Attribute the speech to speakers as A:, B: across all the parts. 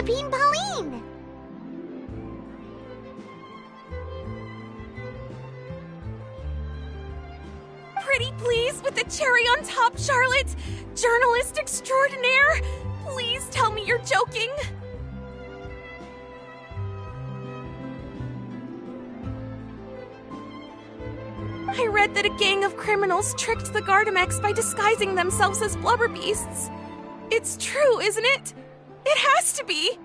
A: Lapine Pauline!
B: Pretty please with the cherry on top, Charlotte! Journalist extraordinaire! Please tell me you're joking! I read that a gang of criminals tricked the Gardamex by disguising themselves as blubber beasts. It's true, isn't it? It has to be!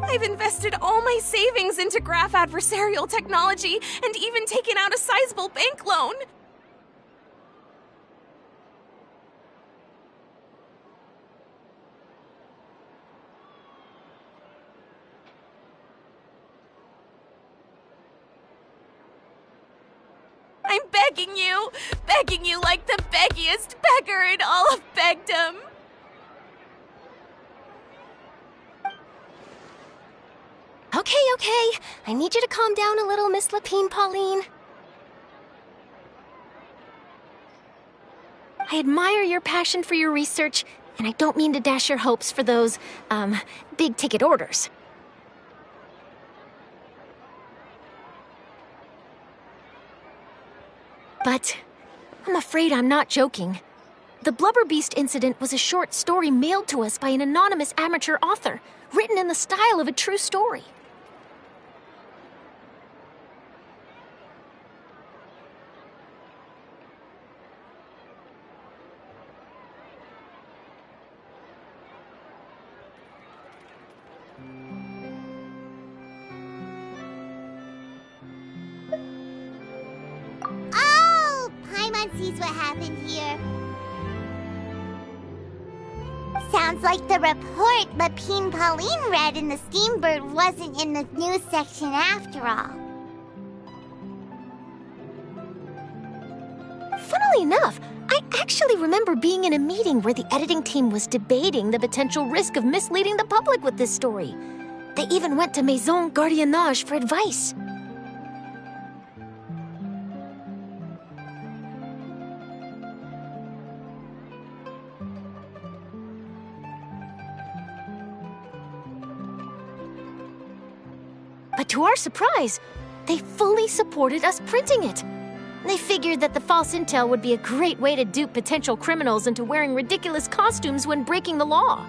B: I've invested all my savings into graph adversarial technology and even taken out a sizable bank loan. I'm begging you like the beggiest beggar in all of begdom.
C: Okay. I need you to calm down a little, Miss Lapine Pauline. I admire your passion for your research, and I don't mean to dash your hopes for those, big-ticket orders. But I'm afraid I'm not joking. The Blubber Beast incident was a short story mailed to us by an anonymous amateur author, written in the style of a true story.
A: Oh! Paimon sees what happened here. Sounds like the report Lapine Pauline read in the Steambird wasn't in the news section after all.
C: Funnily enough, I actually remember being in a meeting where the editing team was debating the potential risk of misleading the public with this story. They even went to Maison Gardiennage for advice. But to our surprise, they fully supported us printing it. They figured that the false intel would be a great way to dupe potential criminals into wearing ridiculous costumes when breaking the law.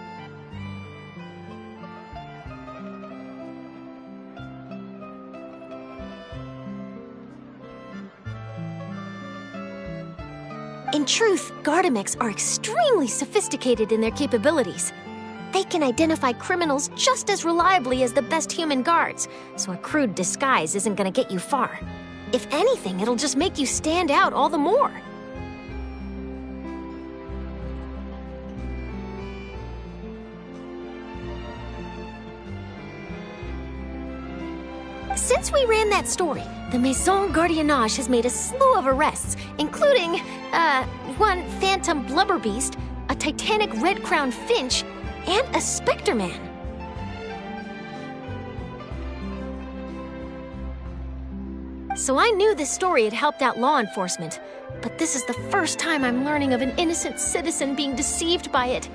C: In truth, Gardamex are extremely sophisticated in their capabilities. They can identify criminals just as reliably as the best human guards, so a crude disguise isn't gonna get you far. If anything, it'll just make you stand out all the more. Since we ran that story, the Maison Gardiennage has made a slew of arrests, including, one phantom blubber beast, a titanic red-crowned finch, and a Spectre Man. So I knew this story had helped out law enforcement, but this is the first time I'm learning of an innocent citizen being deceived by it,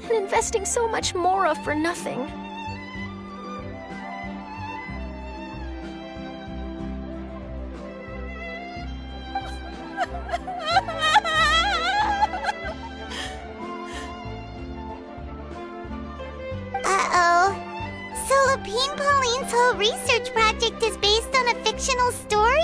C: and investing so much Mora for nothing.
A: Lapine Pauline's whole research project is based on a fictional story?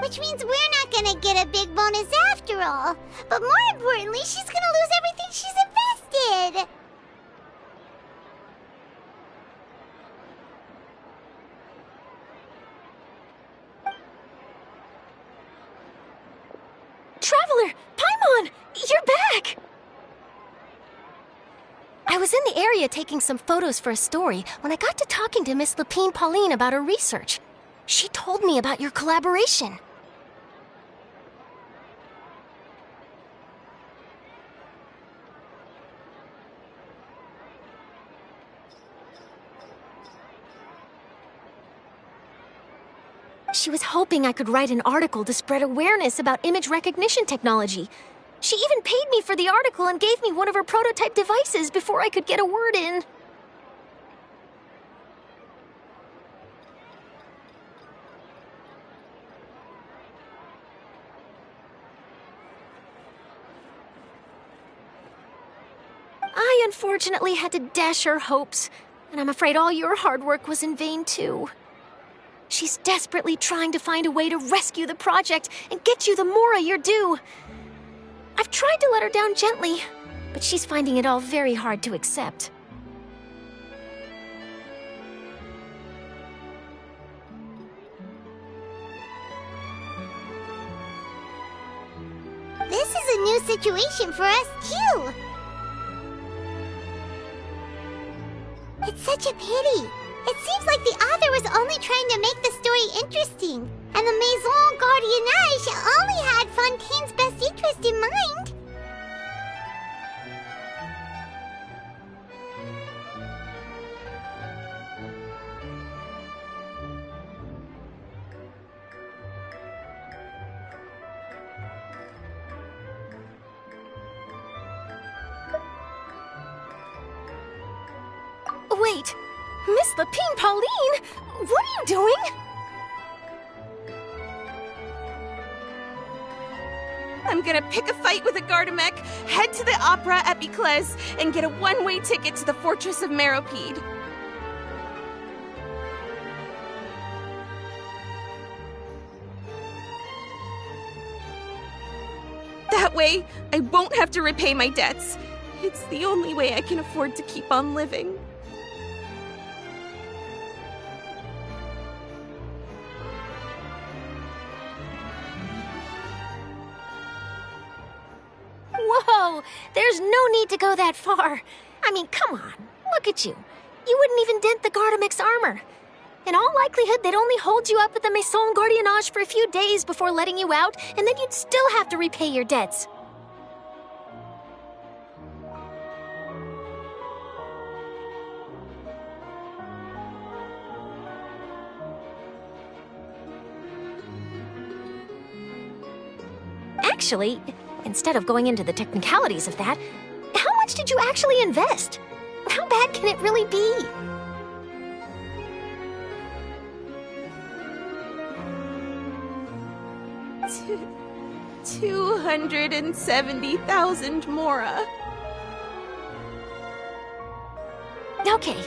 A: Which means we're not gonna get a big bonus after all. But more importantly, she's gonna lose everything she's invested.
C: Traveler! Paimon! You're back! I was in the area taking some photos for a story when I got to talking to Miss Lapine Pauline about her research. She told me about your collaboration. She was hoping I could write an article to spread awareness about image recognition technology. She even paid me for the article and gave me one of her prototype devices before I could get a word in. I unfortunately had to dash her hopes, and I'm afraid all your hard work was in vain too. She's desperately trying to find a way to rescue the project and get you the Mora you're due. I've tried to let her down gently, but she's finding it all very hard to accept.
A: This is a new situation for us, too. It's such a pity. It seems like the author was only trying to make the story interesting, and the Maison Gardiennage only had Fontaine's best interest in mind.
C: Wait, Miss Lapine Pauline, what are you doing?
B: I'm gonna pick a fight with a Gardamek, head to the opera at Biclez, and get a one-way ticket to the Fortress of Meropide. That way, I won't have to repay my debts. It's the only way I can afford to keep on living.
C: Whoa, there's no need to go that far. I mean, come on, look at you. You wouldn't even dent the Gardamek's armor. In all likelihood, they'd only hold you up at the Maison Gardiennage for a few days before letting you out, and then you'd still have to repay your debts. Actually, instead of going into the technicalities of that, how much did you actually invest? How bad can it really be?
B: T 270,000 Mora.
C: Okay,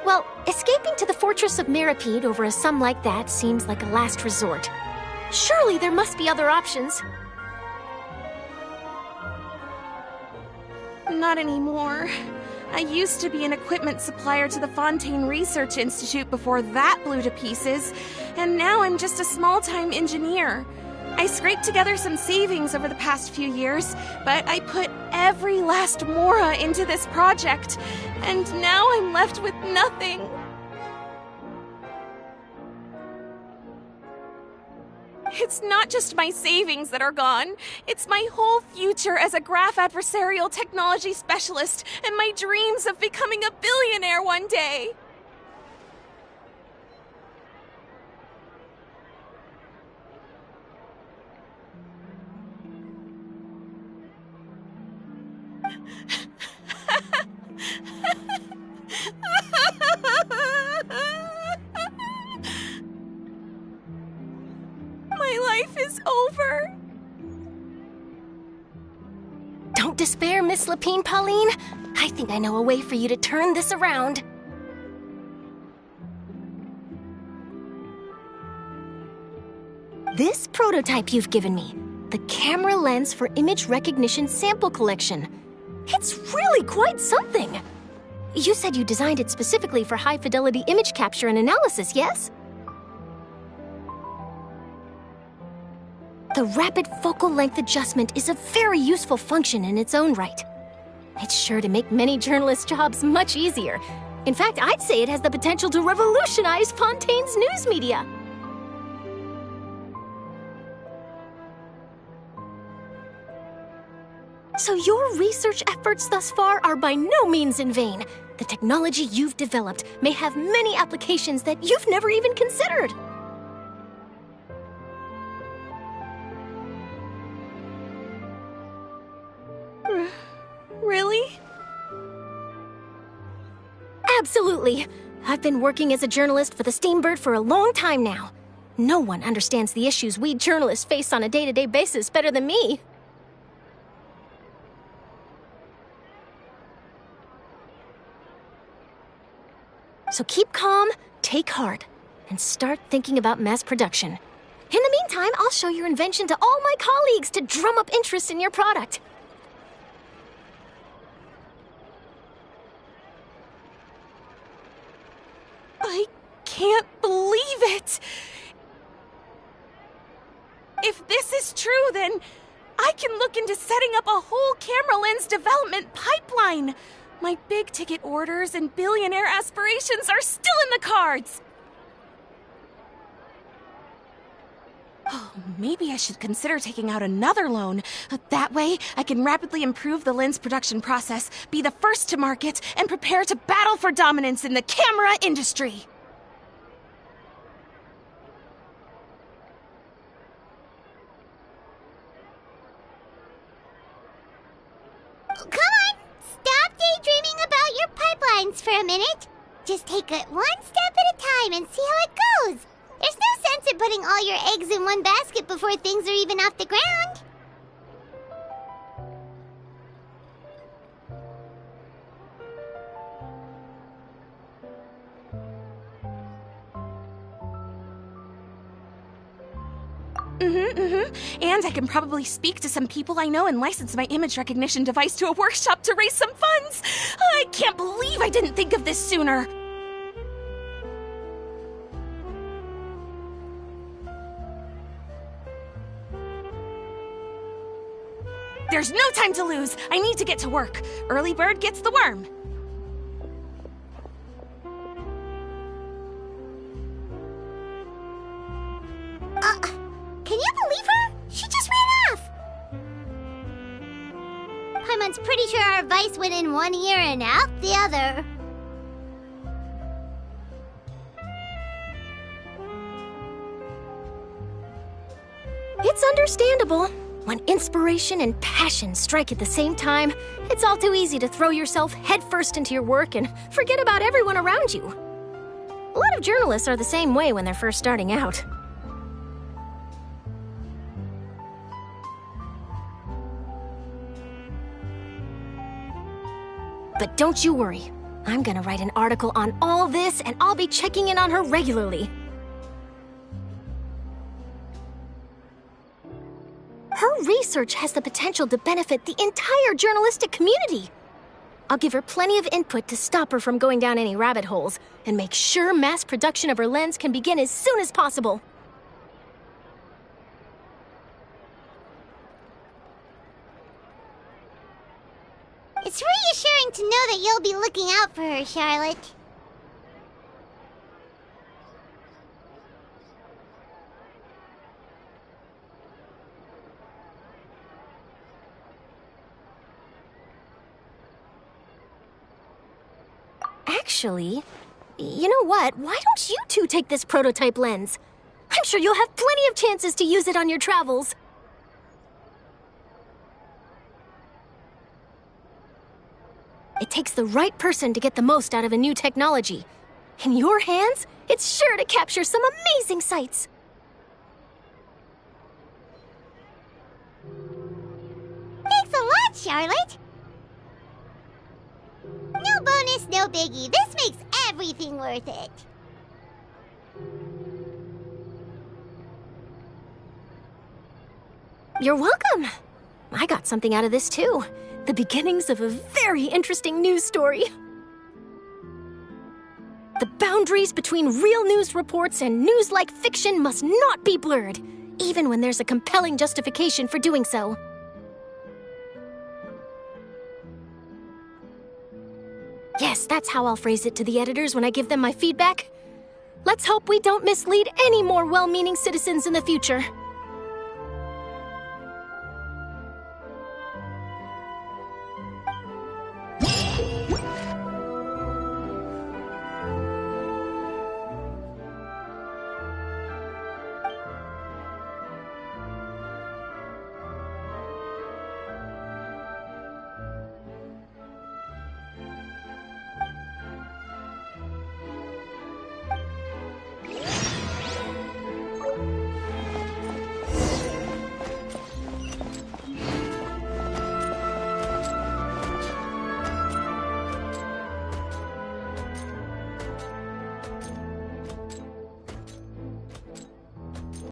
C: well, escaping to the Fortress of Meropide over a sum like that seems like a last resort. Surely there must be other options.
B: Not anymore. I used to be an equipment supplier to the Fontaine Research Institute before that blew to pieces, and now I'm just a small-time engineer. I scraped together some savings over the past few years, but I put every last Mora into this project, and now I'm left with nothing. It's not just my savings that are gone. It's my whole future as a graph adversarial technology specialist and my dreams of becoming a billionaire one day. My life is over.
C: Don't despair, Miss Lapine Pauline. I think I know a way for you to turn this around. This prototype you've given me, the camera lens for image recognition sample collection. It's really quite something. You said you designed it specifically for high-fidelity image capture and analysis, yes? The rapid focal length adjustment is a very useful function in its own right. It's sure to make many journalists' jobs much easier. In fact, I'd say it has the potential to revolutionize Fontaine's news media. So your research efforts thus far are by no means in vain. The technology you've developed may have many applications that you've never even considered.
B: Really?
C: Absolutely. I've been working as a journalist for the Steambird for a long time now. No one understands the issues we journalists face on a day-to-day basis better than me. So keep calm, take heart, and start thinking about mass production. In the meantime, I'll show your invention to all my colleagues to drum up interest in your product.
B: I can't believe it! If this is true, then I can look into setting up a whole camera lens development pipeline. My big-ticket orders and billionaire aspirations are still in the cards! Oh, maybe I should consider taking out another loan. That way, I can rapidly improve the lens production process, be the first to market, and prepare to battle for dominance in the camera industry.
A: Come on, stop daydreaming about your pipelines for a minute. Just take it one step at a time and see how it goes. There's no sense in putting all your eggs in one basket before things are even off the ground.
B: And I can probably speak to some people I know and license my image recognition device to a workshop to raise some funds. I can't believe I didn't think of this sooner. There's no time to lose. I need to get to work. Early bird gets the worm.
A: Can you believe her? She just ran off. Paimon's pretty sure our advice went in one ear and out the other.
C: It's understandable. When inspiration and passion strike at the same time, it's all too easy to throw yourself headfirst into your work and forget about everyone around you. A lot of journalists are the same way when they're first starting out. But don't you worry. I'm gonna write an article on all this, and I'll be checking in on her regularly. Her research has the potential to benefit the entire journalistic community. I'll give her plenty of input to stop her from going down any rabbit holes, and make sure mass production of her lens can begin as soon as possible.
A: It's reassuring to know that you'll be looking out for her, Charlotte.
C: Actually, you know what? Why don't you two take this prototype lens? I'm sure you'll have plenty of chances to use it on your travels. It takes the right person to get the most out of a new technology. In your hands, it's sure to capture some amazing sights.
A: Thanks a lot, Charlotte. No bonus, no biggie. This makes everything worth it.
C: You're welcome. I got something out of this too. The beginnings of a very interesting news story. The boundaries between real news reports and news-like fiction must not be blurred, even when there's a compelling justification for doing so. Yes, that's how I'll phrase it to the editors when I give them my feedback. Let's hope we don't mislead any more well-meaning citizens in the future.